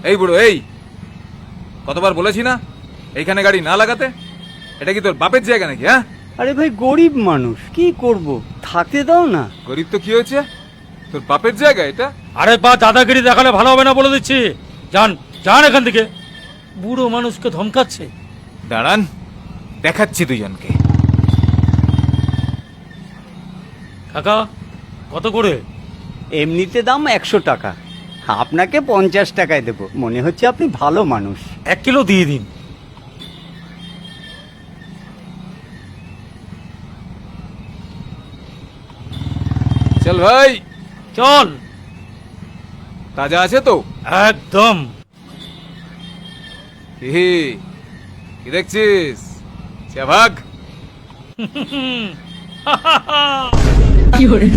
এই বুড়ো, এই কতবার বলেছি না এইখানে গাড়ি না লাগাতে? এটা কি তোর বাপের জায়গা নাকি? হ্যাঁ, আরে ভাই, গরিব মানুষ, কি করব, থাকতে দাও না। গরিব তো কি হয়েছে? তোর বাপের জায়গা এটা। আরে বা দাদাগিরি দেখালে ভালো হবে না বলে দিচ্ছি। যান যান এখান থেকে। বুড়ো মানুষকে ধমকাচ্ছে। দাঁড়ান, দেখাচ্ছি দুজনকে। কাকা কত করে? এমনিতে দাম 100 টাকা, আপনাকে 50 টাকায় দেবো। মনে হচ্ছে আপনি ভালো মানুষ। 1 কিলো দিয়ে দিন। চল ভাই, চল। তাজা আছে তো? একদম। কি দেখছিস? চা ভাগ। কি hore